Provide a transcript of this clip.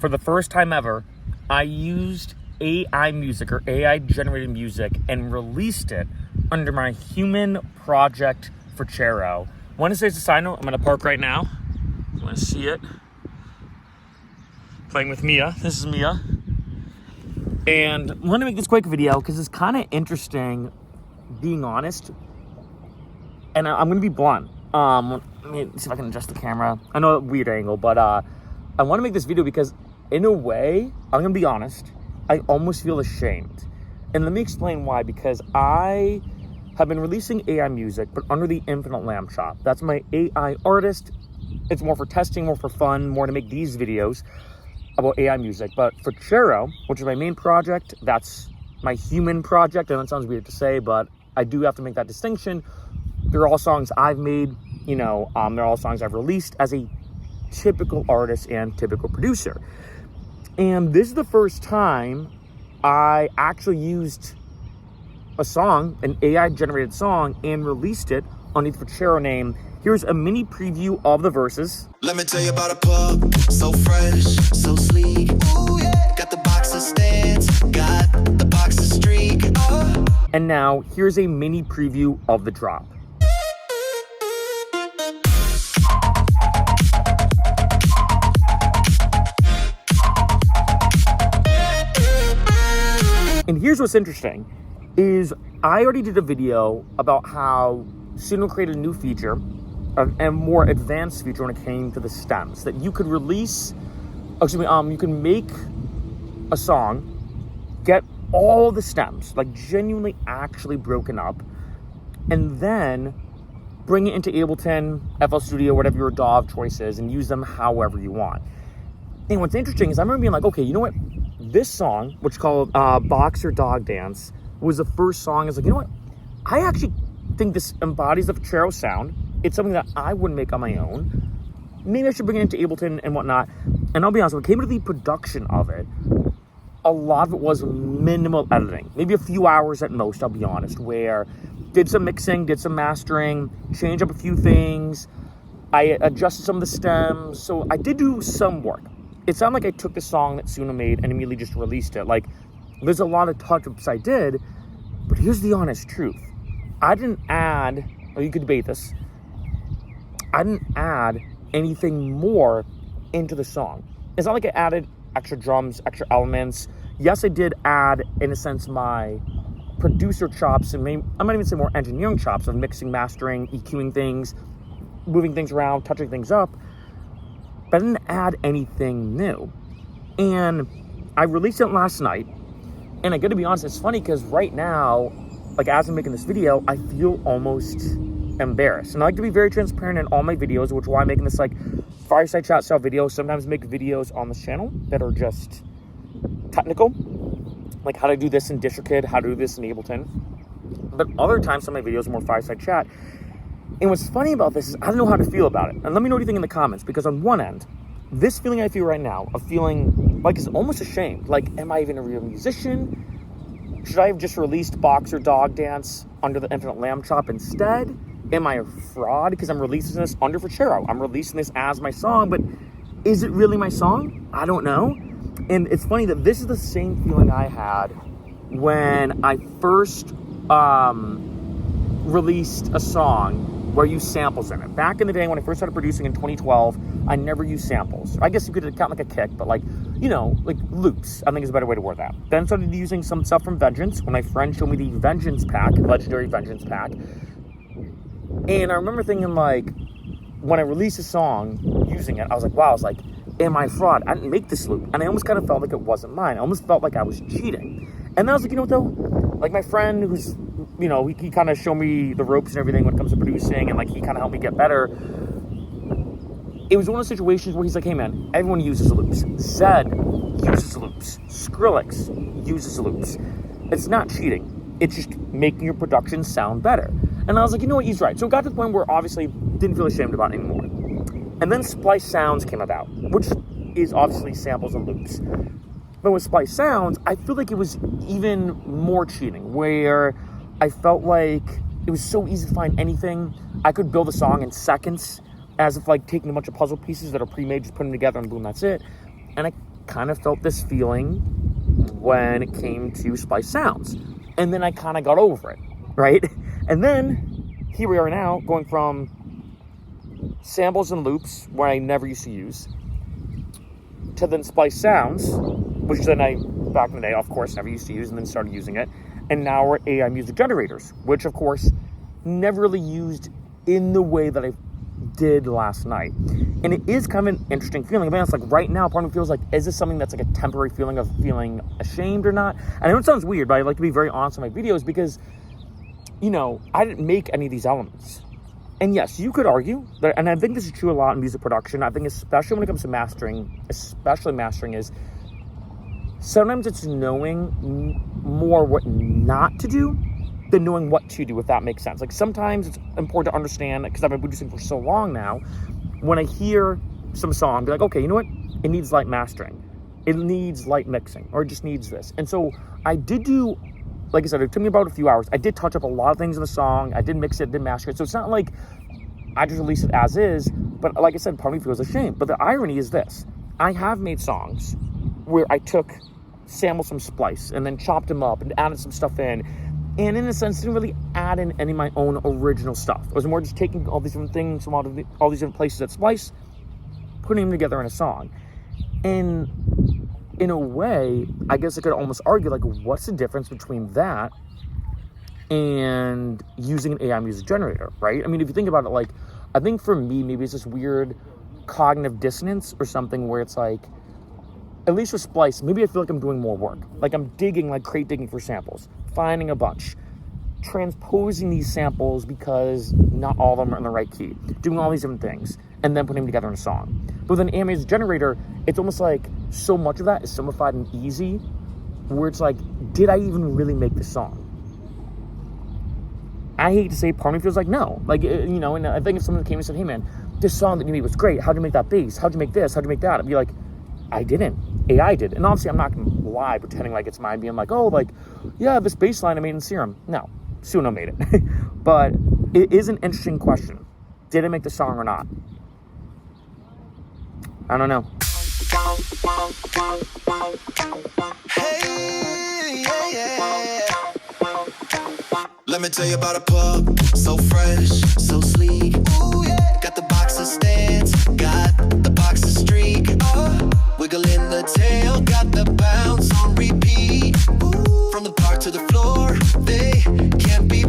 For the first time ever, I used AI music or AI generated music and released it under my human project for Chero. Want to say it's a side note, I'm at a park right now. You want to see it? Playing with Mia. This is Mia. And I want to make this quick video because it's kind of interesting, being honest. And I'm going to be blunt. Let me see if I can adjust the camera. I know a weird angle, but I want to make this video because in a way, I'm going to be honest, I almost feel ashamed. And let me explain why. Because I have been releasing AI music, but under the Infinite Lamb Chop. That's my AI artist. It's more for testing, more for fun, more to make these videos about AI music. But for Chero, which is my main project, that's my human project. And that sounds weird to say, but I do have to make that distinction. They're all songs I've made, they're all songs I've released as a typical artist and typical producer. And this is the first time I actually used a song, an AI-generated song, and released it underneath the Chero name. Here's a mini preview of the verses. Let me tell you about a pub, so fresh, so sleek. Ooh, yeah. Got the boxer stance, got the boxer streak. And now, here's a mini preview of the drop. And here's what's interesting, is I already did a video about how Suno created a new feature, a more advanced feature when it came to the stems, that you could release, you can make a song, get all the stems, like genuinely actually broken up, and then bring it into Ableton, FL Studio, whatever your DAW of choice is, and use them however you want. And what's interesting is I remember being like, okay, you know what? This song, which is called Boxer Dog Dance, was the first song. I was like, you know what? I actually think this embodies the Chero sound. It's something that I wouldn't make on my own. Maybe I should bring it into Ableton and whatnot. And I'll be honest, when it came to the production of it, a lot of it was minimal editing. Maybe a few hours at most, I'll be honest, where did some mixing, did some mastering, changed up a few things. I adjusted some of the stems. So I did do some work. It sounded like I took the song that Suno made and immediately just released it. Like, there's a lot of touch-ups I did, but here's the honest truth. I didn't add, or you could debate this, I didn't add anything more into the song. It's not like I added extra drums, extra elements. Yes, I did add, in a sense, my producer chops, and I might even say more engineering chops of mixing, mastering, EQing things, moving things around, touching things up. But I didn't add anything new. And I released it last night. And I gotta be honest, it's funny because right now, like as I'm making this video, I feel almost embarrassed. And I like to be very transparent in all my videos, which is why I'm making this like fireside chat style video. Sometimes make videos on this channel that are just technical, like how to do this in DistroKid, how to do this in Ableton. But other times, some of my videos are more fireside chat. And what's funny about this is I don't know how to feel about it. And let me know what you think in the comments, because on one end, this feeling I feel right now, of feeling like it's almost ashamed. Like, am I even a real musician? Should I have just released Boxer Dog Dance under the Infinite Lamb Chop instead? Am I a fraud because I'm releasing this under for Chero? I'm releasing this as my song, but is it really my song? I don't know. And it's funny that this is the same feeling I had when I first released a song where I used samples in it. Back in the day when I first started producing in 2012, I never used samples. I guess you could count like a kick, but like loops, I think is a better way to word that. Then started using some stuff from Vengeance when my friend showed me the Vengeance pack, Legendary Vengeance pack. And I remember thinking, like, when I released a song using it, I was like, am I a fraud? I didn't make this loop. And I almost kind of felt like it wasn't mine. I almost felt like I was cheating. And then I was like, you know what though? Like my friend who's, he kind of showed me the ropes and everything when it comes to producing, and like he kind of helped me get better. It was one of those situations where he's like, hey man, everyone uses loops. Zed uses loops. Skrillex uses loops. It's not cheating. It's just making your production sound better. And I was like, you know what, he's right. So it got to the point where obviously didn't feel ashamed about it anymore. And then Splice Sounds came about, which is obviously samples and loops. But with Splice Sounds, I feel like it was even more cheating, where I felt like it was so easy to find anything. I could build a song in seconds, as if like taking a bunch of puzzle pieces that are pre-made, just putting them together and boom, that's it. And I kind of felt this feeling when it came to Splice Sounds. And then I kind of got over it, right? And then here we are now, going from samples and loops, where I never used to use, to then Splice Sounds, which then I, back in the day, of course, never used to use, and then started using it. And now we're AI music generators, which, of course, never really used in the way that I did last night. And it is kind of an interesting feeling. I mean, it's like right now, part of me feels like, is this something that's like a temporary feeling of feeling ashamed or not? And I know it sounds weird, but I like to be very honest in my videos because, you know, I didn't make any of these elements. And yes, you could argue that, and I think this is true a lot in music production. I think especially when it comes to mastering, is sometimes it's knowing more what not to do than knowing what to do, if that makes sense. Like sometimes it's important to understand, because I've been producing for so long now, when I hear some song, be like, okay, you know what? It needs light mastering. It needs light mixing, or it just needs this. And so I did do, like I said, it took me about a few hours. I did touch up a lot of things in the song. I did mix it, did master it. So it's not like I just released it as is, but like I said, part of me feels ashamed. But the irony is this. I have made songs where I took samples from Splice and then chopped them up and added some stuff in. And in a sense, didn't really add in any of my own original stuff. It was more just taking all these different things from all these different places at Splice, putting them together in a song. And in a way, I guess I could almost argue, like, what's the difference between that and using an AI music generator, right? I mean, if you think about it, like, I think for me, maybe it's this weird cognitive dissonance or something where it's like, at least with Splice, maybe I feel like I'm doing more work. Like I'm digging, like crate digging for samples, finding a bunch, transposing these samples because not all of them are in the right key, doing all these different things, and then putting them together in a song. But with an AI music generator, it's almost like so much of that is simplified and easy, where it's like, did I even really make the song? I hate to say, part of me feels like no. Like, you know, and I think if someone came and said, hey man, this song that you made was great. How'd you make that bass? How'd you make this? How'd you make that? I'd be like, I didn't. AI did. And obviously I'm not going to lie pretending like it's mine, being like, oh, like, yeah, this bass line I made in Serum. No, Suno made it. But it is an interesting question. Did I make the song or not? I don't know. Hey, yeah. Let me tell you about a pub, so fresh, so sleek. Ooh, yeah. Got the boxer stance, got the boxer streak. Wiggle in the tail, got the bounce on repeat. Ooh. From the park to the floor, they can't be